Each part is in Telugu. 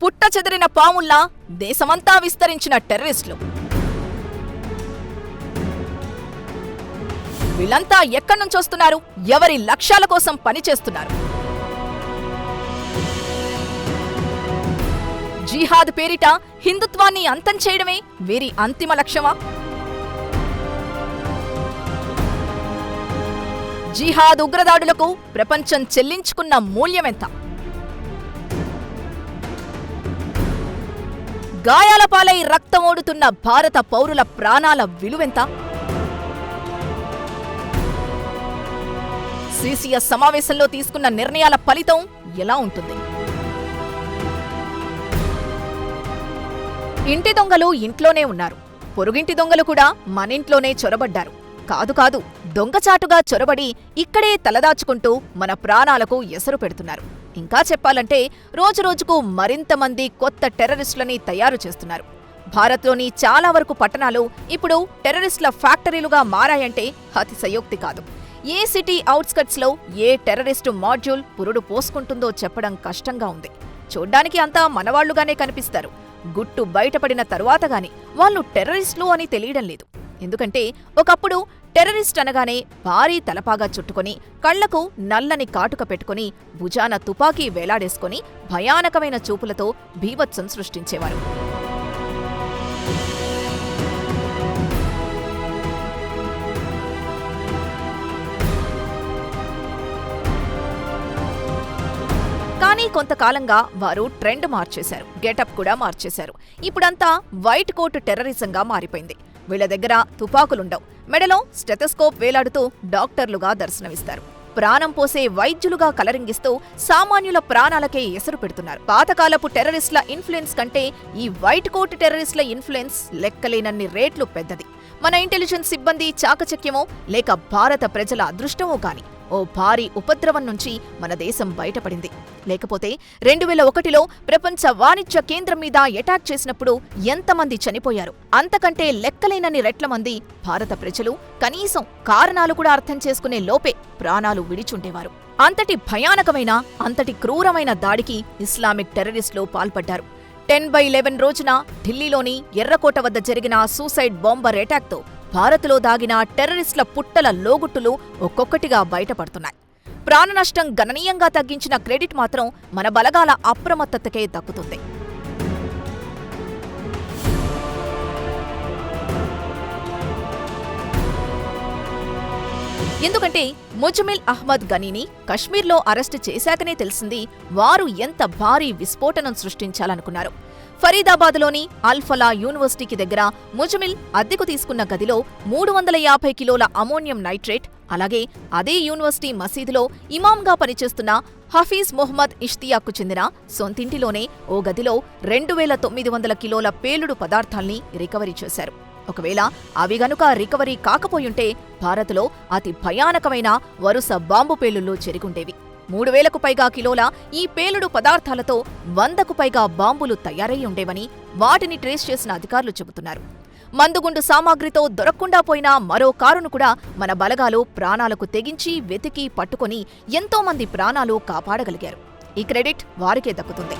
పుట్ట చెదిరిన పాముల్లా దేశమంతా విస్తరించిన టెర్రరిస్టులు. వీళ్ళంతా ఎక్కడ్నుంచొస్తున్నారు? ఎవరి లక్ష్యాల కోసం పనిచేస్తున్నారు? జిహాద్ పేరిట హిందుత్వాన్ని అంతం చేయడమే వీరి అంతిమ లక్ష్యమా? జిహాద్ ఉగ్రదాడులకు ప్రపంచం చెల్లించుకున్న మూల్యమెంత? గాయాల పాలై రక్తమోడుతున్న భారత పౌరుల ప్రాణాల విలువెంత? సిసిఎస్ సమావేశంలో తీసుకున్న నిర్ణయాల ఫలితం ఎలా ఉంటుంది? ఇంటి దొంగలు ఇంట్లోనే ఉన్నారు, పొరుగింటి దొంగలు కూడా మనింట్లోనే చొరబడ్డారు. కాదు, దొంగచాటుగా చొరబడి ఇక్కడే తలదాచుకుంటూ మన ప్రాణాలకు ఎసరు పెడుతున్నారు. ఇంకా చెప్పాలంటే రోజురోజుకు మరింతమంది కొత్త టెర్రరిస్టులని తయారు చేస్తున్నారు. భారత్లోని చాలా వరకు పట్టణాలు ఇప్పుడు టెర్రరిస్టుల ఫ్యాక్టరీలుగా మారాయంటే అతిశయోక్తి కాదు. ఏ సిటీ ఔట్స్కట్స్లో ఏ టెర్రరిస్టు మాడ్యూల్ పురుడు పోసుకుంటుందో చెప్పడం కష్టంగా ఉంది. చూడ్డానికి అంతా మనవాళ్లుగానే కనిపిస్తారు. గుట్టు బయటపడిన తరువాత గాని వాళ్ళు టెర్రరిస్టులు అని తెలియడం లేదు. ఎందుకంటే ఒకప్పుడు టెర్రరిస్ట్ అనగానే భారీ తలపాగా చుట్టుకొని, కళ్లకు నల్లని కాటుక పెట్టుకుని, భుజాన తుపాకీ వేలాడేసుకుని భయానకమైన చూపులతో భీభత్సం సృష్టించేవారు. కానీ కొంతకాలంగా వారు ట్రెండ్ మార్చేశారు, గెటప్ కూడా మార్చేశారు. ఇప్పుడంతా వైట్ కోట్ టెర్రరిజంగా మారిపోయింది. వీళ్ల దగ్గర తుపాకులుండవు, మెడలో స్టెథోస్కోప్ వేలాడుతూ డాక్టర్లుగా దర్శనమిస్తారు. ప్రాణం పోసే వైద్యులుగా కలరింగిస్తూ సామాన్యుల ప్రాణాలకే ఎసరు పెడుతున్నారు. పాతకాలపు టెర్రరిస్టుల ఇన్ఫ్లుయెన్స్ కంటే ఈ వైట్ కోట్ టెర్రరిస్టుల ఇన్ఫ్లుయెన్స్ లెక్కలేనన్ని రేట్లు పెద్దది. మన ఇంటెలిజెన్స్ సిబ్బంది చాకచక్యమో లేక భారత ప్రజల అదృష్టమో కాని ఓ భారీ ఉపద్రవం నుంచి మన దేశం బయటపడింది. లేకపోతే 2001లో ప్రపంచ వాణిజ్య కేంద్రం మీద అటాక్ చేసినప్పుడు ఎంతమంది చనిపోయారు? అంతకంటే లెక్కలేనన్ని రెట్ల మంది భారత ప్రజలు కనీసం కారణాలు కూడా అర్థం చేసుకునే లోపే ప్రాణాలు విడిచుండేవారు. అంతటి భయానకమైన, అంతటి క్రూరమైన దాడికి ఇస్లామిక్ టెర్రరిస్టులు పాల్పడ్డారు. 10/11 రోజున ఢిల్లీలోని ఎర్రకోట వద్ద జరిగిన సూసైడ్ బాంబర్ అటాక్తో భారత్లో దాగిన టెర్రరిస్టుల పుట్టల లోగుట్టులు ఒక్కొక్కటిగా బయటపడుతున్నాయి. ప్రాణనష్టం గణనీయంగా తగ్గించిన క్రెడిట్ మాత్రం మన బలగాల అప్రమత్తతకే దక్కుతుంది. ఎందుకంటే ముజమిల్ అహ్మద్ గనీని కశ్మీర్లో అరెస్టు చేశాకనే తెలిసింది వారు ఎంత భారీ విస్ఫోటనం సృష్టించాలనుకున్నారు. ఫరీదాబాద్లోని అల్ఫలా యూనివర్సిటీకి దగ్గర ముజమిల్ అద్దెకు తీసుకున్న గదిలో 350 కిలోల అమోనియం నైట్రేట్, అలాగే అదే యూనివర్సిటీ మసీదులో ఇమాంగా పనిచేస్తున్న హఫీజ్ మొహమ్మద్ ఇష్తియాక్కు చెందిన సొంతింటిలోనే ఓ గదిలో 2900 కిలోల పేలుడు పదార్థాల్ని రికవరీ చేశారు. ఒకవేళ అవి గనుక రికవరీ కాకపోయుంటే భారత్లో అతి భయానకమైన వరుస బాంబు పేలుళ్లు చెరిగుండేవి. 3000కు పైగా కిలోల ఈ పేలుడు పదార్థాలతో 100కు పైగా బాంబులు తయారై ఉండేవని వాటిని ట్రేస్ చేసిన అధికారులు చెబుతున్నారు. మందుగుండు సామాగ్రితో దొరక్కుండా పోయిన మరో కారును కూడా మన బలగాలు ప్రాణాలకు తెగించి వెతికి పట్టుకుని ఎంతోమంది ప్రాణాలు కాపాడగలిగారు. ఈ క్రెడిట్ వారికే దక్కుతుంది.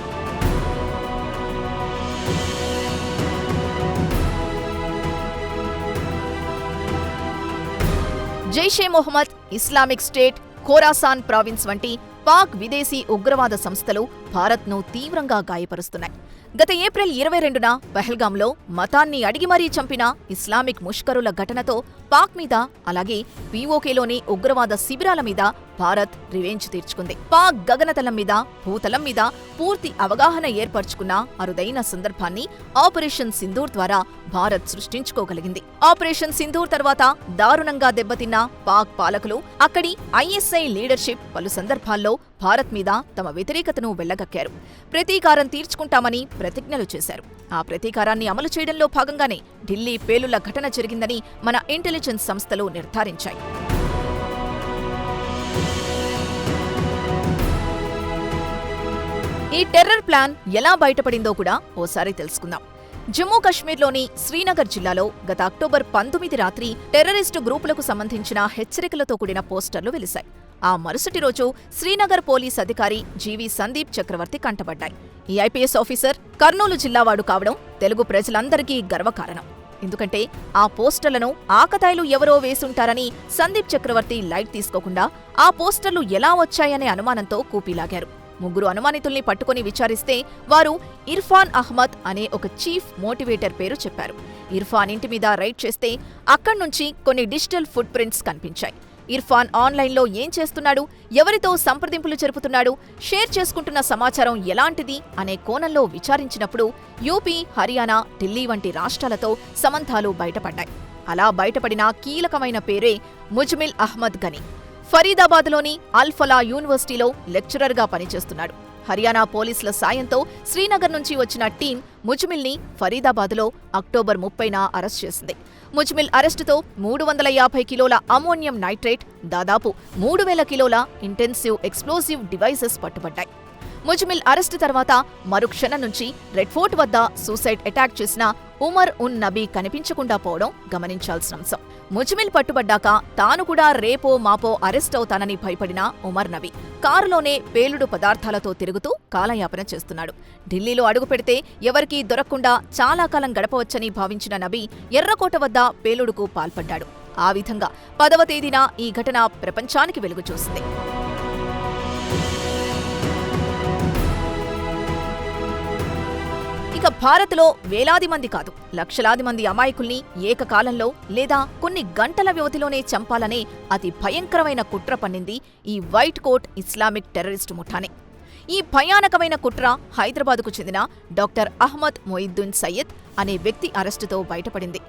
Jaish-e Mohammed, Islamic State, Khorasan province వంటి పాక్ విదేశీ ఉగ్రవాద సంస్థలు భారత్ను తీవ్రంగా గాయపరుస్తున్నాయి. గత ఏప్రిల్ 22న పహల్గాంలో మతాన్ని అడిగి మరీ చంపిన ఇస్లామిక్ ముష్కరుల ఘటనతో పాక్ మీద, అలాగే పీఓకేలోని ఉగ్రవాద శిబిరాల మీద భారత్ రివెంజ్ తీర్చుకుంది. పాక్ గగనతలం మీద, భూతలం మీద పూర్తి అవగాహన ఏర్పరచుకున్న అరుదైన సందర్భాన్ని ఆపరేషన్ సింధూర్ ద్వారా భారత్ సృష్టించుకోగలిగింది. ఆపరేషన్ సింధూర్ తర్వాత దారుణంగా దెబ్బతిన్న పాక్ పాలకులు, అక్కడి ఐఎస్ఐ లీడర్షిప్ పలు సందర్భాల్లో భారత్ మీద తమ వ్యతిరేకతను వెళ్లగక్కారు. ప్రతీకారం తీర్చుకుంటామని ప్రతిజ్ఞలు చేశారు. ఆ ప్రతీకారాన్ని అమలు చేయడంలో భాగంగానే ఢిల్లీ పేలుళ్ల ఘటన జరిగిందని మన ఇంటెలిజెన్స్ సంస్థలు నిర్ధారించాయి. ఈ టెర్రర్ ప్లాన్ ఎలా బయటపడిందో కూడా ఓసారి తెలుసుకుందాం. జమ్మూ కశ్మీర్లోని శ్రీనగర్ జిల్లాలో గత అక్టోబర్ 19 రాత్రి టెర్రరిస్టు గ్రూపులకు సంబంధించిన హెచ్చరికలతో కూడిన పోస్టర్లు వెలిశాయి. ఆ మరుసటి రోజు శ్రీనగర్ పోలీస్ అధికారి జీవీ సందీప్ చక్రవర్తి కంటబడ్డాయి. ఈ ఐపీఎస్ ఆఫీసర్ కర్నూలు జిల్లావాడు కావడం తెలుగు ప్రజలందరికీ గర్వకారణం. ఎందుకంటే ఆ పోస్టర్లను ఆకతాయిలు ఎవరో వేసుంటారని సందీప్ చక్రవర్తి లైట్ తీసుకోకుండా ఆ పోస్టర్లు ఎలా వచ్చాయనే అనుమానంతో కూపీలాగారు. ముగ్గురు అనుమానితుల్ని పట్టుకుని విచారిస్తే వారు ఇర్ఫాన్ అహ్మద్ అనే ఒక చీఫ్ మోటివేటర్ పేరు చెప్పారు. ఇర్ఫాన్ ఇంటి మీద రైడ్ చేస్తే అక్కడ్నుంచి కొన్ని డిజిటల్ ఫుట్ ప్రింట్స్ కనిపించాయి. ఇర్ఫాన్ ఆన్లైన్లో ఏం చేస్తున్నాడు, ఎవరితో సంప్రదింపులు జరుపుతున్నాడు, షేర్ చేసుకుంటున్న సమాచారం ఎలాంటిది అనే కోణంలో విచారించినప్పుడు యూపీ, హర్యానా, ఢిల్లీ వంటి రాష్ట్రాలతో సంబంధాలు బయటపడ్డాయి. అలా బయటపడిన కీలకమైన పేరే ముజ్మిల్ అహ్మద్ గని. ఫరీదాబాద్లోని అల్ ఫలా యూనివర్సిటీలో లెక్చరర్గా పనిచేస్తున్నాడు. హర్యానా పోలీసుల సాయంతో శ్రీనగర్ నుంచి వచ్చిన టీం ముజ్మిల్ని ఫరీదాబాద్లో అక్టోబర్ 30న అరెస్ట్ చేసింది. ముజ్మిల్ అరెస్టుతో 350 కిలోల అమోనియం నైట్రేట్, దాదాపు 3000 కిలోల ఇంటెన్సివ్ ఎక్స్ప్లోజివ్ డివైసెస్ పట్టుబడ్డాయి. ముజ్మిల్ అరెస్టు తర్వాత మరుక్షణం నుంచి రెడ్ ఫోర్ట్ వద్ద సూసైడ్ అటాక్ చేసిన ఉమర్ ఉన్ నబీ కనిపించకుండా పోవడం గమనించాల్సిన అంశం. ముజ్మిల్ పట్టుబడ్డాక తాను కూడా రేపో మాపో అరెస్ట్ అవుతానని భయపడిన ఉమర్ నబీ కారులోనే పేలుడు పదార్థాలతో తిరుగుతూ కాలయాపన చేస్తున్నాడు. ఢిల్లీలో అడుగుపెడితే ఎవరికీ దొరక్కుండా చాలా కాలం గడపవచ్చని భావించిన నబీ ఎర్రకోట వద్ద పేలుడుకు పాల్పడ్డాడు. ఆ విధంగా 10వ తేదీన ఈ ఘటన ప్రపంచానికి వెలుగు చూసింది. ఇక భారత్లో వేలాది మంది కాదు, లక్షలాది మంది అమాయకుల్ని ఏకకాలంలో లేదా కొన్ని గంటల వ్యవధిలోనే చంపాలనే అతి భయంకరమైన కుట్ర పన్నింది ఈ వైట్ కోట్ ఇస్లామిక్ టెర్రరిస్టు ముఠానే. ఈ భయానకమైన కుట్ర హైదరాబాద్కు చెందిన డాక్టర్ అహ్మద్ మొయిద్దీన్ సయ్యద్ అనే వ్యక్తి అరెస్టుతో బయటపడింది.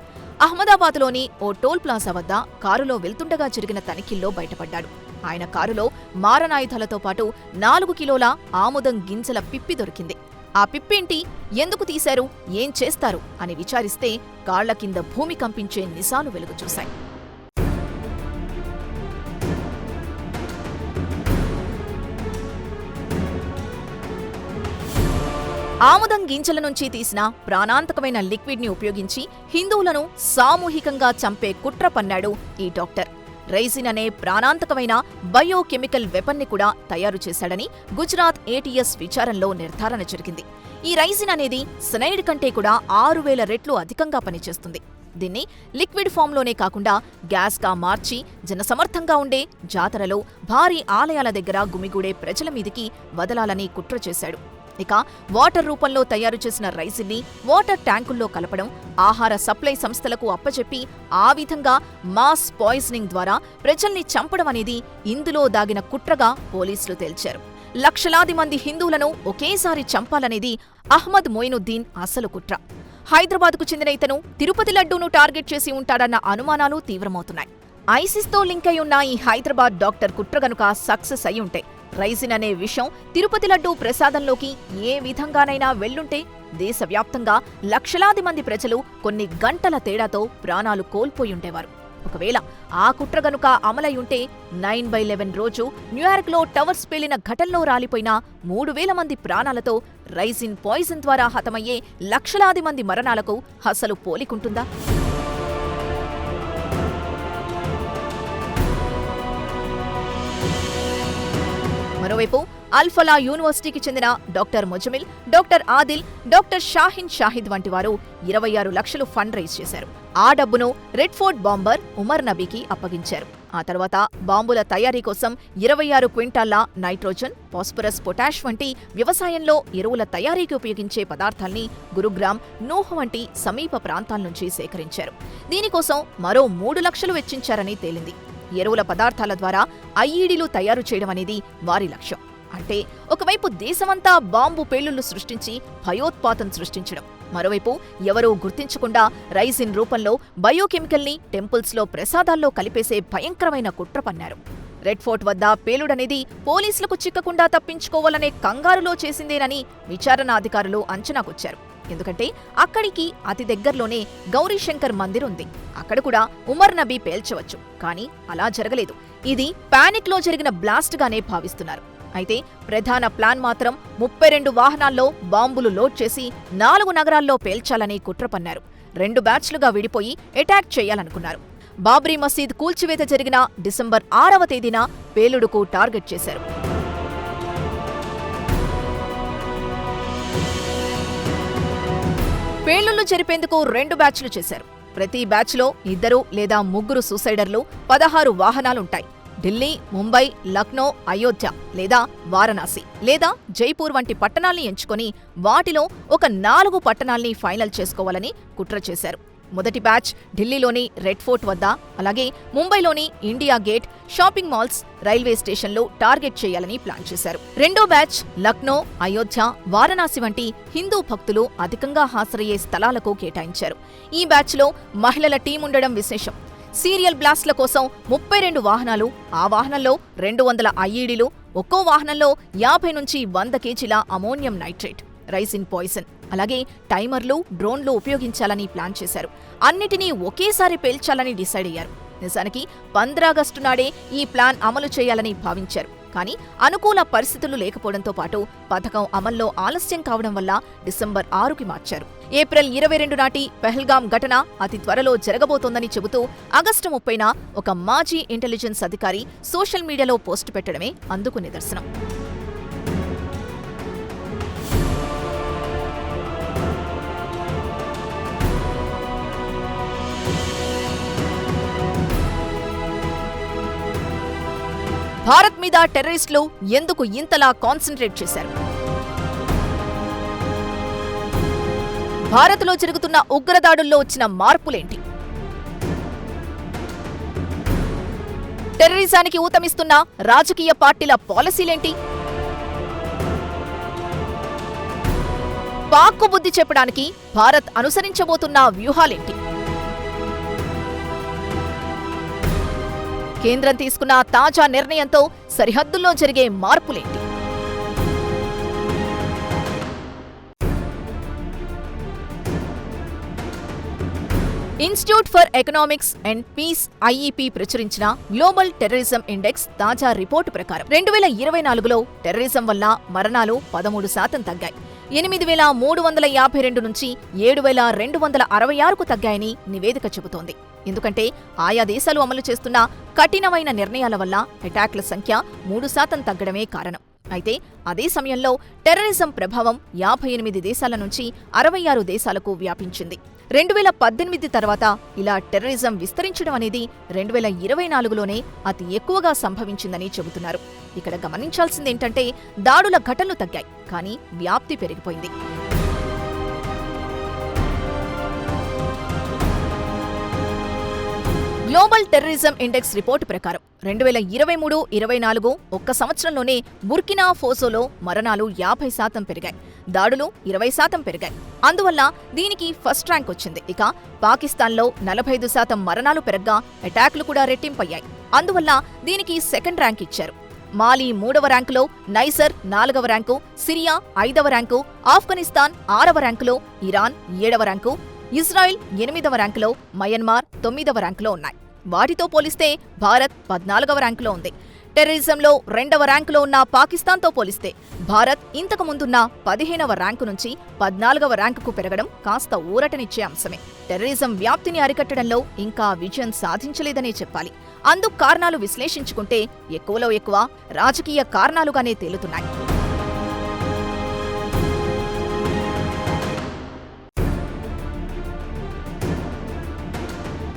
అహ్మదాబాద్లోని ఓ టోల్ ప్లాజా వద్ద కారులో వెళ్తుండగా జరిగిన తనిఖీల్లో బయటపడ్డాడు. ఆయన కారులో మారణాయుధాలతో పాటు 4 కిలోల ఆముదం గింజల పిప్పి దొరికింది. ఆ పిప్పేంటి, ఎందుకు తీశారు, ఏం చేస్తారు అని విచారిస్తే కాళ్ల కింద భూమి కంపించే నిజాలు వెలుగు చూశాయి. ఆముదం గింజల నుంచి తీసిన ప్రాణాంతకమైన లిక్విడ్ ని ఉపయోగించి హిందువులను సామూహికంగా చంపే కుట్ర పన్నాడు ఈ డాక్టర్. రైజిన్ అనే ప్రాణాంతకమైన బయోకెమికల్ వెపన్ ని కూడా తయారు చేశాడని గుజరాత్ ఏటీఎస్ విచారణలో నిర్ధారణ జరిగింది. ఈ రైజిన్ అనేది సనైడ్ కంటే కూడా 6000 రెట్లు అధికంగా పనిచేస్తుంది. దీన్ని లిక్విడ్ ఫామ్లోనే కాకుండా గ్యాస్గా మార్చి జనసమర్థంగా ఉండే జాతరలో, భారీ ఆలయాల దగ్గర గుమిగూడే ప్రజల మీదికి వదలాలని కుట్ర చేశాడు. ఇక వాటర్ రూపంలో తయారు చేసిన రైజిన్ని వాటర్ ట్యాంకుల్లో కలపడం, ఆహార సప్లై సంస్థలకు అప్పచెప్పి ఆ విధంగా మాస్ పాయిజనింగ్ ద్వారా ప్రజల్ని చంపడం అనేది ఇందులో దాగిన కుట్రగా పోలీసులు తేల్చారు. లక్షలాది మంది హిందువులను ఒకేసారి చంపాలనేది అహ్మద్ మొయినుద్దీన్ అసలు కుట్ర. హైదరాబాద్కు చెందిన ఇతను తిరుపతి లడ్డూను టార్గెట్ చేసి ఉంటాడన్న అనుమానాలు తీవ్రమవుతున్నాయి. ఐసిస్తో లింక్ అయి ఉన్న ఈ హైదరాబాద్ డాక్టర్ కుట్ర గనుక సక్సెస్ అయి ఉంటే, రైజిన్ అనే విషయం తిరుపతి లడ్డూ ప్రసాదంలోకి ఏ విధంగానైనా వెళ్ళుంటే దేశవ్యాప్తంగా లక్షలాది మంది ప్రజలు కొన్ని గంటల తేడాతో ప్రాణాలు కోల్పోయుండేవారు. ఒకవేళ ఆ కుట్ర గనుక అమలయుంటే 9/11 రోజు న్యూయార్క్లో టవర్స్ పేలిన ఘటనలో రాలిపోయిన 3000 మంది ప్రాణాలతో రైజిన్ పాయిజన్ ద్వారా హతమయ్యే లక్షలాది మంది మరణాలకు అసలు పోలికుంటుందా? మరోవైపు అల్ ఫలా యూనివర్సిటీకి చెందిన doctor Muzammil, doctor Adil, doctor Shaheen Shahid వంటి వారు 26 లక్షలు ఫండ్ రైజ్ చేశారు. ఆ డబ్బును రెడ్ ఫోర్ట్ బాంబర్ ఉమర్ నబీకి అప్పగించారు. ఆ తర్వాత బాంబుల తయారీ కోసం 26 క్వింటాళ్ల నైట్రోజన్, ఫాస్ఫరస్, పొటాష్ వంటి వ్యవసాయంలో ఎరువుల తయారీకి ఉపయోగించే పదార్థాల్ని గురుగ్రామ్, నూహ్ వంటి సమీప ప్రాంతాల నుంచి సేకరించారు. దీనికోసం మరో 3 లక్షలు వెచ్చించారని తేలింది. ఎరువుల పదార్థాల ద్వారా ఐఈడీలు తయారు చేయడం అనేది వారి లక్ష్యం. అంటే ఒకవైపు దేశమంతా బాంబు పేలుళ్లు సృష్టించి భయోత్పాతం సృష్టించడం, మరోవైపు ఎవరూ గుర్తించకుండా రైజిన్ రూపంలో బయోకెమికల్ని టెంపుల్స్లో ప్రసాదాల్లో కలిపేసే భయంకరమైన కుట్ర పన్నారు. రెడ్ ఫోర్ట్ వద్ద పేలుడనేది పోలీసులకు చిక్కకుండా తప్పించుకోవాలనే కంగారులో చేసిందేనని విచారణ అధికారులు అంచనాకొచ్చారు. ఎందుకంటే అక్కడికి అతి దగ్గర్లోనే గౌరీశంకర్ మందిర్ ఉంది. అక్కడ కూడా ఉమర్ నబీ పేల్చవచ్చు. కానీ అలా జరగలేదు. ఇది పానిక్లో జరిగిన బ్లాస్ట్గానే భావిస్తున్నారు. అయితే ప్రధాన ప్లాన్ మాత్రం 32 వాహనాల్లో బాంబులు లోడ్ చేసి 4 నగరాల్లో పేల్చాలని కుట్ర పన్నారు. 2 బ్యాచ్లుగా విడిపోయి అటాక్ చేయాలనుకున్నారు. బాబ్రీ మసీద్ కూల్చివేత జరిగిన డిసెంబర్ 6వ తేదీన పేలుడుకు టార్గెట్ చేశారు. పేలుళ్లు జరిపేందుకు 2 బ్యాచ్లు చేశారు. ప్రతి బ్యాచ్లో 2 లేదా 3 సూసైడర్లు, 16 వాహనాలుంటాయి. ఢిల్లీ, ముంబై, లక్నో, అయోధ్య లేదా వారణాసి లేదా జైపూర్ వంటి పట్టణాల్ని ఎంచుకొని వాటిలో ఒక 4 పట్టణాల్ని ఫైనల్ చేసుకోవాలని కుట్ర చేశారు. మొదటి బ్యాచ్ ఢిల్లీలోని రెడ్ ఫోర్ట్ వద్ద, అలాగే ముంబైలోని India gate, shopping malls, railway స్టేషన్లు టార్గెట్ చేయాలని ప్లాన్ చేశారు. రెండో బ్యాచ్ లక్నో, అయోధ్య, వారణాసి వంటి హిందూ భక్తులు అధికంగా హాజరయ్యే స్థలాలకు కేటాయించారు. ఈ బ్యాచ్లో మహిళల టీం ఉండడం విశేషం. సీరియల్ బ్లాస్ట్ల కోసం 32 వాహనాలు, ఆ వాహనంలో 200 ఐఈడీలు, ఒక్కో వాహనంలో 50 నుంచి 100 కేజీల అమోనియం నైట్రేట్, రైసిన్ పాయిజన్, అలాగే టైమర్లు, డ్రోన్లు ఉపయోగించాలని ప్లాన్ చేశారు. అన్నిటినీ ఒకేసారి పేల్చాలని డిసైడ్ అయ్యారు. నిజానికి 15 ఆగస్టు నాడే ఈ ప్లాన్ అమలు చేయాలని భావించారు. కానీ అనుకూల పరిస్థితులు లేకపోవడంతో పాటు పథకం అమల్లో ఆలస్యం కావడం వల్ల డిసెంబర్ 6కి మార్చారు. ఏప్రిల్ 22 నాటి పెహల్గాం ఘటన అతి త్వరలో జరగబోతోందని చెబుతూ ఆగస్టు 30న ఒక మాజీ ఇంటెలిజెన్స్ అధికారి సోషల్ మీడియాలో పోస్టు పెట్టడమే అందుకు నిదర్శనం. భారత్ మీద టెర్రరిస్టులు ఎందుకు ఇంతలా కాన్సంట్రేట్ చేశారు? భారత్లో జరుగుతున్న ఉగ్రదాడుల్లో వచ్చిన మార్పులేంటి? టెర్రరిజానికి ఊతమిస్తున్న రాజకీయ పార్టీల పాలసీలేంటి? పాక్కు బుద్ధి చెప్పడానికి భారత్ అనుసరించబోతున్న వ్యూహాలేంటి? కేంద్రం తీసుకున్న తాజా నిర్ణయంతో సరిహద్దుల్లో జరిగే మార్పులేంటి? Institute for Economics and Peace IEP ప్రచురించిన గ్లోబల్ టెర్రరిజం ఇండెక్స్ తాజా రిపోర్టు ప్రకారం 2024లో టెర్రరిజం వల్ల మరణాలు 13% తగ్గాయి. 8,352 నుంచి 7,266కు తగ్గాయని నివేదిక చెబుతోంది. ఎందుకంటే ఆయా దేశాలు అమలు చేస్తున్న కఠినమైన నిర్ణయాల వల్ల అటాక్ల సంఖ్య 3% తగ్గడమే కారణం. అయితే అదే సమయంలో టెర్రరిజం ప్రభావం 58 దేశాల నుంచి 66 దేశాలకు వ్యాపించింది. 2018 తర్వాత ఇలా టెర్రరిజం విస్తరించడం అనేది 2024లోనే అతి ఎక్కువగా సంభవించిందని చెబుతున్నారు. ఇక్కడ గమనించాల్సిందేంటంటే దాడుల ఘటనలు తగ్గాయి, కానీ వ్యాప్తి పెరిగిపోయింది. గ్లోబల్ టెర్రరిజం ఇండెక్స్ రిపోర్టు ప్రకారం 2023-24 ఒక్క సంవత్సరంలోనే బుర్కినా ఫోసోలో మరణాలు 50% పెరిగాయి, దాడులు 20% పెరిగాయి. అందువల్ల దీనికి ఫస్ట్ ర్యాంక్ వచ్చింది. ఇక పాకిస్తాన్లో 45% మరణాలు పెరగ్గా అటాక్లు కూడా రెట్టింపయ్యాయి. అందువల్ల దీనికి సెకండ్ ర్యాంక్ ఇచ్చారు. మాలి 3వ ర్యాంకులో, నైజర్ 4వ ర్యాంకు, సిరియా 5వ ర్యాంకు, ఆఫ్ఘనిస్తాన్ 6వ ర్యాంకులో, ఇరాన్ 7వ ర్యాంకు, ఇజ్రాయెల్ 8వ ర్యాంకులో, మయన్మార్ 9వ ర్యాంకులో ఉన్నాయి. వాటితో పోలిస్తే భారత్ 14వ ర్యాంకులో ఉంది. టెర్రరిజంలో 2వ ర్యాంకులో ఉన్న పాకిస్తాన్తో పోలిస్తే భారత్ ఇంతకు ముందున్న 15వ ర్యాంకు నుంచి 14వ ర్యాంకుకు పెరగడం కాస్త ఊరటనిచ్చే అంశమే. టెర్రరిజం వ్యాప్తిని అరికట్టడంలో ఇంకా విజయం సాధించలేదనే చెప్పాలి. అందుకు కారణాలు విశ్లేషించుకుంటే ఎక్కువలో ఎక్కువ రాజకీయ కారణాలుగానే తేలుతున్నాయి.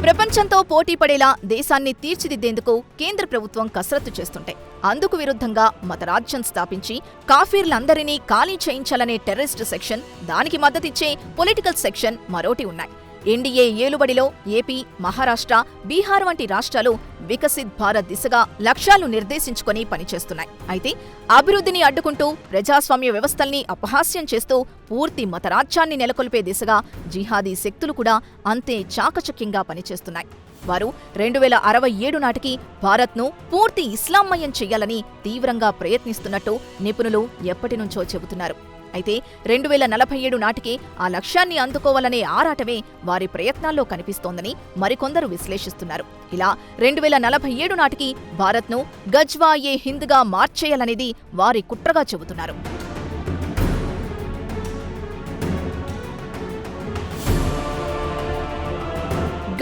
ప్రపంచంతో పోటీ పడేలా దేశాన్ని తీర్చిదిద్దేందుకు కేంద్ర ప్రభుత్వం కసరత్తు చేస్తుంటే అందుకు విరుద్ధంగా మతరాజ్యం స్థాపించి కాఫీర్లందరినీ ఖాళీ చేయించాలనే టెర్రరిస్ట్ సెక్షన్, దానికి మద్దతిచ్చే పొలిటికల్ సెక్షన్ మరోటి ఉన్నాయి. ఎన్డీఏ ఏలుబడిలో ఏపీ, మహారాష్ట్ర, బీహార్ వంటి రాష్ట్రాలు వికసిత్ భారత్ దిశగా లక్ష్యాలు నిర్దేశించుకొని పనిచేస్తున్నాయి. అయితే అభివృద్ధిని అడ్డుకుంటూ ప్రజాస్వామ్య వ్యవస్థల్ని అపహాస్యం చేస్తూ పూర్తి మతరాజ్యాన్ని నెలకొల్పే దిశగా జిహాదీ శక్తులు కూడా అంతే చాకచక్యంగా పనిచేస్తున్నాయి. వారు 2067 నాటికి భారత్ను పూర్తి ఇస్లామ్మయం చెయ్యాలని తీవ్రంగా ప్రయత్నిస్తున్నట్టు నిపుణులు ఎప్పటినుంచో చెబుతున్నారు. అయితే 2047 నాటికి ఆ లక్ష్యాన్ని అందుకోవాలనే ఆరాటమే వారి ప్రయత్నాల్లో కనిపిస్తోందని మరికొందరు విశ్లేషిస్తున్నారు. ఇలా 2047 నాటికి భారత్ను గజ్వా-ఏ హింద్గా మార్చేయాలనేది వారి కుట్రగా చెబుతున్నారు.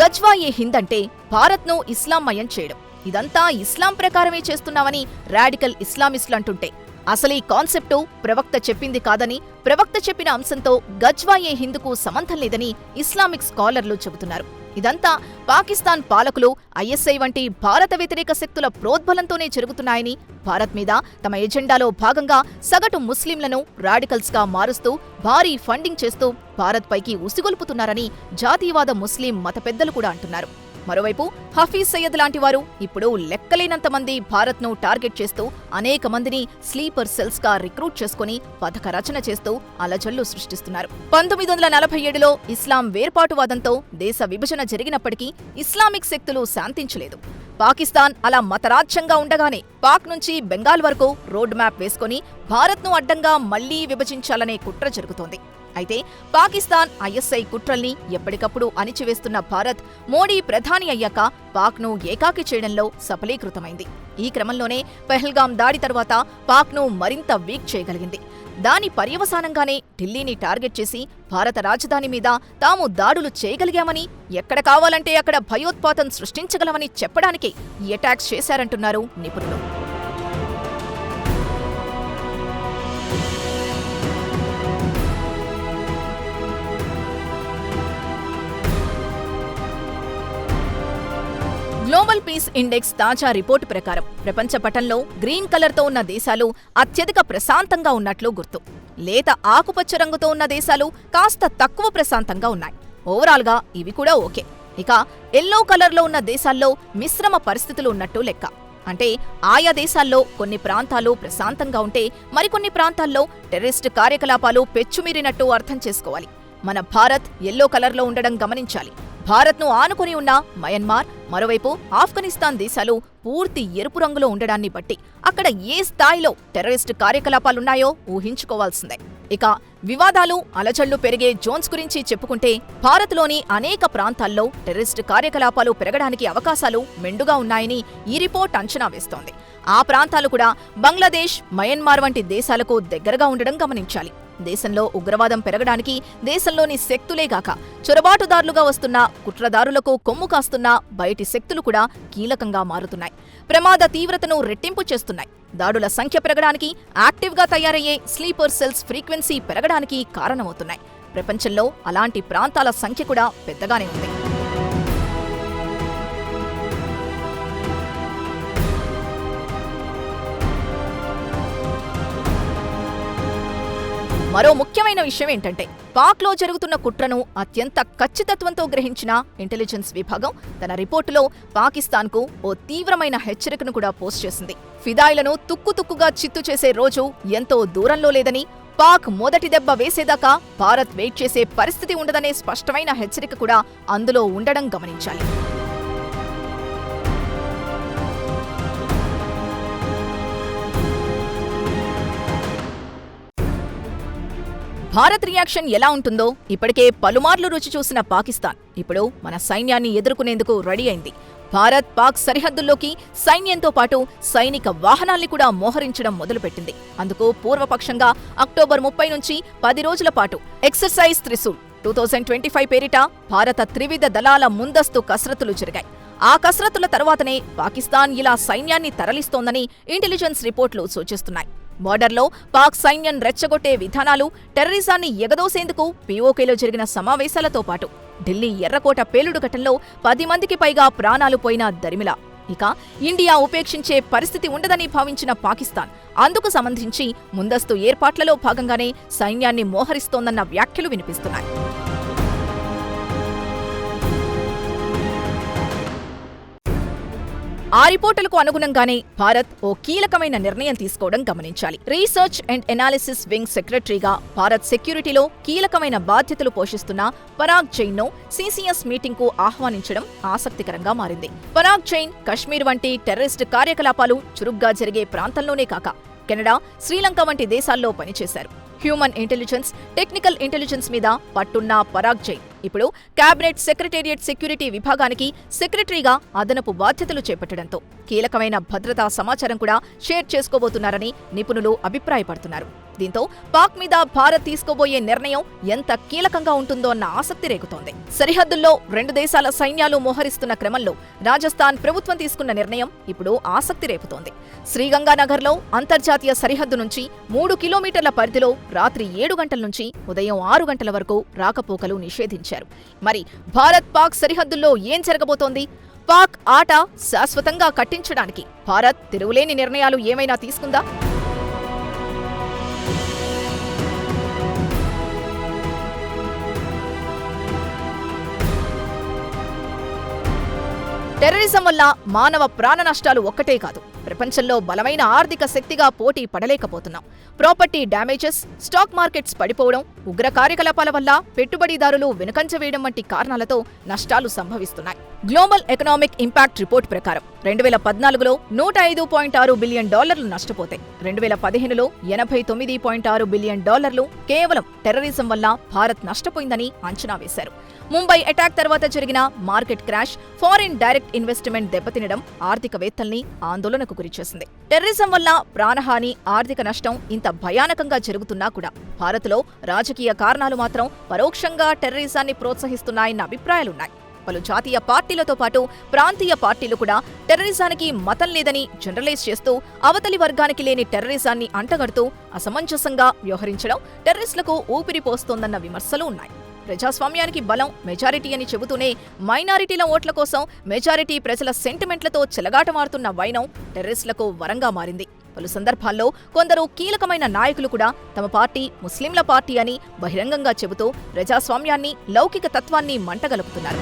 గజ్వా-ఏ-హింద్ అంటే భారత్ను ఇస్లాంమయం చేయడం. ఇదంతా ఇస్లాం ప్రకారమే చేస్తున్నామని రాడికల్ ఇస్లామిస్టులంటుంటే అసలీ కాన్సెప్టు ప్రవక్త చెప్పింది కాదని, ప్రవక్త చెప్పిన అంశంతో గజ్వా-ఏ-హింద్కు సంబంధం లేదని ఇస్లామిక్ స్కాలర్లు చెబుతున్నారు. ఇదంతా పాకిస్తాన్ పాలకులు, ఐఎస్ఐ వంటి భారత వ్యతిరేక శక్తుల ప్రోద్బలంతోనే జరుగుతున్నాయని, భారత్ మీద తమ ఎజెండాలో భాగంగా సగటు ముస్లింలను రాడికల్స్గా మారుస్తూ భారీ ఫండింగ్ చేస్తూ భారత్ పైకి ఉసిగొల్పుతున్నారని జాతీయవాద ముస్లిం మత పెద్దలు కూడా అంటున్నారు. మరోవైపు హఫీజ్ సయ్యద్ లాంటివారు ఇప్పుడు లెక్కలేనంత మంది భారత్ను టార్గెట్ చేస్తూ అనేక మందిని స్లీపర్ సెల్స్ గా రిక్రూట్ చేసుకుని పథక రచన చేస్తూ అలజళ్లు సృష్టిస్తున్నారు. 1947లో ఇస్లాం వేర్పాటువాదంతో దేశ విభజన జరిగినప్పటికీ ఇస్లామిక్ శక్తులు శాంతించలేదు. పాకిస్తాన్ అలా మతరాజ్యంగా ఉండగానే పాక్ నుంచి బెంగాల్ వరకు రోడ్ మ్యాప్ వేసుకుని భారత్ను అడ్డంగా మళ్లీ విభజించాలనే కుట్ర జరుగుతోంది. అయితే పాకిస్తాన్, ఐఎస్ఐ కుట్రల్ని ఎప్పటికప్పుడు అణిచివేస్తున్న భారత్ మోడీ ప్రధాని అయ్యాక పాక్ను ఏకాకి చేయడంలో సఫలీకృతమైంది. ఈ క్రమంలోనే పెహల్గాం దాడి తర్వాత పాక్ను మరింత వీక్ చేయగలిగింది. దాని పర్యవసానంగానే ఢిల్లీని టార్గెట్ చేసి భారత రాజధాని మీద తాము దాడులు చేయగలిగామని, ఎక్కడ కావాలంటే అక్కడ భయోత్పాతం సృష్టించగలమని చెప్పడానికే ఈ అటాక్స్ చేశారంటున్నారు నిపుణులు. గ్లోబల్ పీస్ ఇండెక్స్ తాజా రిపోర్టు ప్రకారం ప్రపంచ పటంలో గ్రీన్ కలర్తో ఉన్న దేశాలు అత్యధిక ప్రశాంతంగా ఉన్నట్లు గుర్తు. లేత ఆకుపచ్చ రంగుతో ఉన్న దేశాలు కాస్త తక్కువ ప్రశాంతంగా ఉన్నాయి. ఓవరాల్గా ఇవి కూడా ఓకే. ఇక ఎల్లో కలర్లో ఉన్న దేశాల్లో మిశ్రమ పరిస్థితులు ఉన్నట్టు లెక్క. అంటే ఆయా దేశాల్లో కొన్ని ప్రాంతాలు ప్రశాంతంగా ఉంటే మరికొన్ని ప్రాంతాల్లో టెర్రరిస్ట్ కార్యకలాపాలు పెచ్చుమీరినట్టు అర్థం చేసుకోవాలి. మన భారత్ ఎల్లో కలర్లో ఉండడం గమనించాలి. భారత్ను ఆనుకుని ఉన్న మయన్మార్, మరోవైపు ఆఫ్ఘనిస్తాన్ దేశాలు పూర్తి ఎరుపు రంగులో ఉండడాన్ని బట్టి అక్కడ ఏ స్థాయిలో టెర్రరిస్ట్ కార్యకలాపాలున్నాయో ఊహించుకోవాల్సిందే. ఇక వివాదాలు, అలజళ్లు పెరిగే జోన్స్ గురించి చెప్పుకుంటే భారత్లోని అనేక ప్రాంతాల్లో టెర్రరిస్ట్ కార్యకలాపాలు పెరగడానికి అవకాశాలు మెండుగా ఉన్నాయని ఈ రిపోర్ట్ అంచనా వేస్తోంది. ఆ ప్రాంతాలు కూడా బంగ్లాదేశ్, మయన్మార్ వంటి దేశాలకు దగ్గరగా ఉండడం గమనించాలి. దేశంలో ఉగ్రవాదం పెరగడానికి దేశంలోని శక్తులేగాక చొరబాటుదారులుగా వస్తున్న కుట్రదారులకు కొమ్ము కాస్తున్న బయటి శక్తులు కూడా కీలకంగా మారుతున్నాయి. ప్రమాద తీవ్రతను రెట్టింపు చేస్తున్నాయి. దాడుల సంఖ్య పెరగడానికి, యాక్టివ్గా తయారయ్యే స్లీపర్ సెల్స్ ఫ్రీక్వెన్సీ పెరగడానికి కారణమవుతున్నాయి. ప్రపంచంలో అలాంటి ప్రాంతాల సంఖ్య కూడా పెద్దగానే ఉంది. మరో ముఖ్యమైన విషయం ఏంటంటే, పాక్లో జరుగుతున్న కుట్రను అత్యంత ఖచ్చితత్వంతో గ్రహించిన ఇంటెలిజెన్స్ విభాగం తన రిపోర్టులో పాకిస్తాన్కు ఓ తీవ్రమైన హెచ్చరికను కూడా పోస్ట్ చేసింది. ఫిదాయిలను తుక్కుతుక్కుగా చిత్తు చేసే రోజు ఎంతో దూరంలో లేదని, పాక్ మొదటి దెబ్బ వేసేదాకా భారత్ వెయిట్ చేసే పరిస్థితి ఉండదనే స్పష్టమైన హెచ్చరిక కూడా అందులో ఉండడం గమనించాలి. భారత్ రియాక్షన్ ఎలా ఉంటుందో ఇప్పటికే పలుమార్లు రుచి చూసిన పాకిస్తాన్ ఇప్పుడు మన సైన్యాన్ని ఎదుర్కొనేందుకు రెడీ అయింది. భారత్, పాక్ సరిహద్దుల్లోకి సైన్యంతో పాటు సైనిక వాహనాల్ని కూడా మోహరించడం మొదలుపెట్టింది. అందుకు పూర్వపక్షంగా అక్టోబర్ 30 నుంచి 10 రోజుల పాటు ఎక్సర్సైజ్ త్రిశూల్ 2025 పేరిట భారత త్రివిధ దళాల ముందస్తు కసరత్తులు జరిగాయి. ఆ కసరత్తుల తర్వాతనే పాకిస్తాన్ ఇలా సైన్యాన్ని తరలిస్తోందని ఇంటెలిజెన్స్ రిపోర్టులు సూచిస్తున్నాయి. బోర్డర్లో పాక్ సైన్యం రెచ్చగొట్టే విధానాలు, టెర్రరిజాన్ని ఎగదోసేందుకు పీఓకేలో జరిగిన సమావేశాలతో పాటు ఢిల్లీ ఎర్రకోట పేలుడు ఘటనలో 10 మందికి పైగా ప్రాణాలు పోయిన దరిమిలా. ఇక ఇండియా ఉపేక్షించే పరిస్థితి ఉండదని భావించిన పాకిస్తాన్ అందుకు సంబంధించి ముందస్తు ఏర్పాట్లలో భాగంగానే సైన్యాన్ని మోహరిస్తోందన్న వ్యాఖ్యలు వినిపిస్తున్నాయి. ఆ రిపోర్టులకు అనుగుణంగానే భారత్ ఓ కీలకమైన నిర్ణయం తీసుకోవడం గమనించాలి. రీసెర్చ్ అండ్ ఎనాలిసిస్ వింగ్ సెక్రటరీగా భారత్ సెక్యూరిటీలో కీలకమైన బాధ్యతలు పోషిస్తున్న పరాగ్ జైన్ను సీసీఎస్ మీటింగ్కు ఆహ్వానించడం ఆసక్తికరంగా మారింది. పరాగ్ జైన్ కశ్మీర్ వంటి టెర్రరిస్ట్ కార్యకలాపాలు చురుగ్గా జరిగే ప్రాంతంలోనే కాక కెనడా, శ్రీలంక వంటి దేశాల్లో పనిచేశారు. హ్యూమన్ ఇంటెలిజెన్స్, టెక్నికల్ ఇంటెలిజెన్స్ మీద పట్టున్న పరాగ్ జైన్ ఇప్పుడు కేబినెట్ సెక్రటేరియట్ సెక్యూరిటీ విభాగానికి సెక్రటరీగా అదనపు బాధ్యతలు చేపట్టడంతో కీలకమైన భద్రతా సమాచారం కూడా షేర్ చేసుకోబోతున్నారని నిపుణులు అభిప్రాయపడుతున్నారు. దీంతో పాక్ మీద భారత్ తీసుకోబోయే నిర్ణయం ఎంత కీలకంగా ఉంటుందో అన్న ఆసక్తి రేగుతోంది. సరిహద్దుల్లో రెండు దేశాల సైన్యాలు మోహరిస్తున్న క్రమంలో రాజస్థాన్ ప్రభుత్వం తీసుకున్న నిర్ణయం ఇప్పుడు ఆసక్తి రేపుతోంది. శ్రీగంగానగర్లో అంతర్జాతీయ సరిహద్దు నుంచి 3 కిలోమీటర్ల పరిధిలో రాత్రి 7 గంటల నుంచి ఉదయం 6 గంటల వరకు రాకపోకలు నిషేధించారు. మరి భారత్ పాక్ సరిహద్దుల్లో ఏం జరగబోతోంది? పాక్ ఆట శాశ్వతంగా కట్టించడానికి భారత్ తిరుగులేని నిర్ణయాలు ఏమైనా తీసుకుందా? టెర్రరిజం వల్ల మానవ ప్రాణ నష్టాలు ఒక్కటే కాదు, ప్రపంచంలో బలమైన ఆర్థిక శక్తిగా పోటీ పడలేకపోతున్నాం. ప్రాపర్టీ డ్యామేజెస్, స్టాక్ మార్కెట్స్ పడిపోవడం, ఉగ్ర కార్యకలాపాల వల్ల పెట్టుబడిదారులు వెనుకంజ వేయడం వంటి కారణాలతో నష్టాలు సంభవిస్తున్నాయి. గ్లోబల్ ఎకనామిక్ ఇంపాక్ట్ రిపోర్ట్ ప్రకారం 2014లో $105.6 బిలియన్ నష్టపోతాయి. 2015లో $89.6 బిలియన్ కేవలం టెర్రరిజం వల్ల భారత్ నష్టపోయిందని అంచనా వేశారు. ముంబై అటాక్ తర్వాత జరిగిన market crash, foreign direct investment దెబ్బతినడం ఆర్థికవేత్తల్ని ఆందోళనకు గురిచేసింది. టెర్రరిజం వల్ల ప్రాణహాని, ఆర్థిక నష్టం ఇంత భయానకంగా జరుగుతున్నా కూడా భారత్లో రాజకీయ కారణాలు మాత్రం పరోక్షంగా టెర్రరిజాన్ని ప్రోత్సహిస్తున్నాయన్న అభిప్రాయాలున్నాయి. పలు జాతీయ పార్టీలతో పాటు ప్రాంతీయ పార్టీలు కూడా టెర్రరిజానికి మతం లేదని జనరలైజ్ చేస్తూ అవతలి వర్గానికి లేని టెర్రరిజాన్ని అంటగడుతూ అసమంజసంగా వ్యవహరించడం టెర్రరిస్టులకు ఊపిరి పోస్తోందన్న విమర్శలు ఉన్నాయి. ప్రజాస్వామ్యానికి బలం మెజారిటీ అని చెబుతూనే మైనారిటీల ఓట్ల కోసం మెజారిటీ ప్రజల సెంటిమెంట్లతో చెలగాటమాడుతున్న వైనం టెర్రరిస్టులకు వరంగా మారింది. పలు సందర్భాల్లో కొందరు కీలకమైన నాయకులు కూడా తమ పార్టీ ముస్లింల పార్టీ అని బహిరంగంగా చెబుతూ ప్రజాస్వామ్యాన్ని, లౌకిక తత్వాన్ని మంటగలుపుతున్నారు.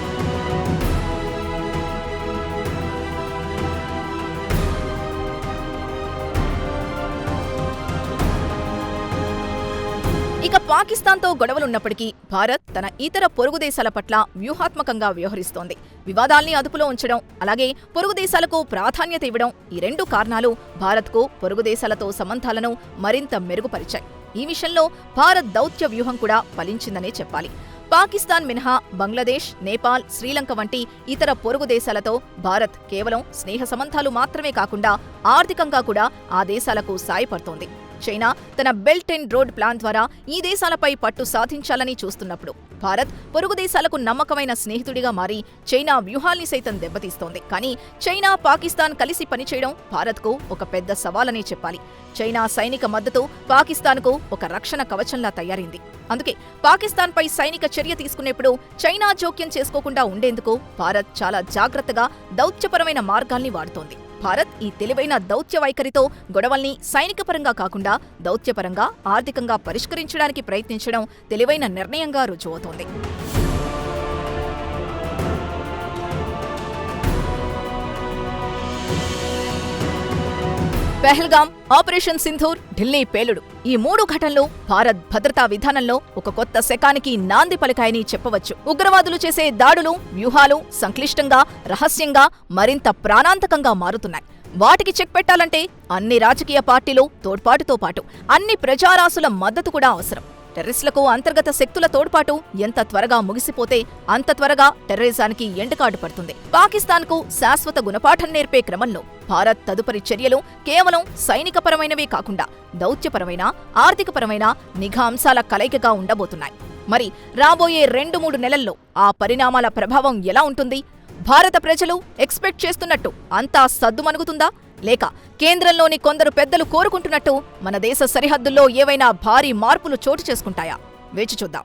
ఇక పాకిస్తాన్తో గొడవలున్నప్పటికీ భారత్ తన ఇతర పొరుగు దేశాల పట్ల వ్యూహాత్మకంగా వ్యవహరిస్తోంది. వివాదాల్ని అదుపులో ఉంచడం, అలాగే పొరుగు దేశాలకు ప్రాధాన్యత ఇవ్వడం, ఈ రెండు కారణాలు భారత్కు పొరుగు దేశాలతో సంబంధాలను మరింత మెరుగుపరిచాయి. ఈ విషయంలో భారత్ దౌత్య వ్యూహం కూడా ఫలించిందనే చెప్పాలి. పాకిస్తాన్ మినహా బంగ్లాదేశ్, నేపాల్, శ్రీలంక వంటి ఇతర పొరుగు దేశాలతో భారత్ కేవలం స్నేహ సంబంధాలు మాత్రమే కాకుండా ఆర్థికంగా కూడా ఆ దేశాలకు సాయపడుతోంది. చైనా తన బెల్ట్ అండ్ రోడ్ ప్లాన్ ద్వారా ఈ దేశాలపై పట్టు సాధించాలని చూస్తున్నప్పుడు భారత్ పొరుగు దేశాలకు నమ్మకమైన స్నేహితుడిగా మారి చైనా వ్యూహాల్ని సైతం దెబ్బతీస్తోంది. కానీ చైనా, పాకిస్తాన్ కలిసి పనిచేయడం భారత్కు ఒక పెద్ద సవాలనే చెప్పాలి. చైనా సైనిక మద్దతు పాకిస్తాన్కు ఒక రక్షణ కవచంలా తయారైంది. అందుకే పాకిస్తాన్పై సైనిక చర్య తీసుకునేప్పుడు చైనా జోక్యం చేసుకోకుండా ఉండేందుకు భారత్ చాలా జాగ్రత్తగా దౌత్యపరమైన మార్గాల్ని వాడుతోంది. భారత్ ఈ తెలివైన దౌత్య వైఖరితో గొడవల్ని సైనికపరంగా కాకుండా దౌత్యపరంగా, ఆర్థికంగా పరిష్కరించడానికి ప్రయత్నించడం తెలివైన నిర్ణయంగా రుజువవుతోంది. పెహల్గాం, ఆపరేషన్ సింధూర్, ఢిల్లీ పేలుడు, ఈ 3 ఘటనలు భారత్ భద్రతా విధానంలో ఒక కొత్త శకానికి నాంది పలికాయని చెప్పవచ్చు. ఉగ్రవాదులు చేసే దాడులు, వ్యూహాలు సంక్లిష్టంగా, రహస్యంగా, మరింత ప్రాణాంతకంగా మారుతున్నాయి. వాటికి చెక్ పెట్టాలంటే అన్ని రాజకీయ పార్టీలు తోడ్పాటుతో పాటు అన్ని ప్రజారాసుల మద్దతు కూడా అవసరం. టెర్రరిస్టులకు అంతర్గత శక్తుల తోడ్పాటు ఎంత త్వరగా ముగిసిపోతే అంత త్వరగా టెర్రరిజానికి ఎండకాడు పడుతుంది. పాకిస్తాన్కు శాశ్వత గుణపాఠం నేర్పే క్రమంలో భారత్ తదుపరి చర్యలు కేవలం సైనికపరమైనవే కాకుండా దౌత్యపరమైన, ఆర్థికపరమైన నిఘా అంశాల కలయికగా ఉండబోతున్నాయి. మరి రాబోయే 2-3 నెలల్లో ఆ పరిణామాల ప్రభావం ఎలా ఉంటుంది? భారత ప్రజలు ఎక్స్పెక్ట్ చేస్తున్నట్టు అంతా సద్దుమణుగుతుందా? లేక కేంద్రంలోని కొందరు పెద్దలు కోరుకుంటున్నట్టు మన దేశ సరిహద్దుల్లో ఏవైనా భారీ మార్పులు చోటు చేసుకుంటాయా? వేచి చూద్దాం.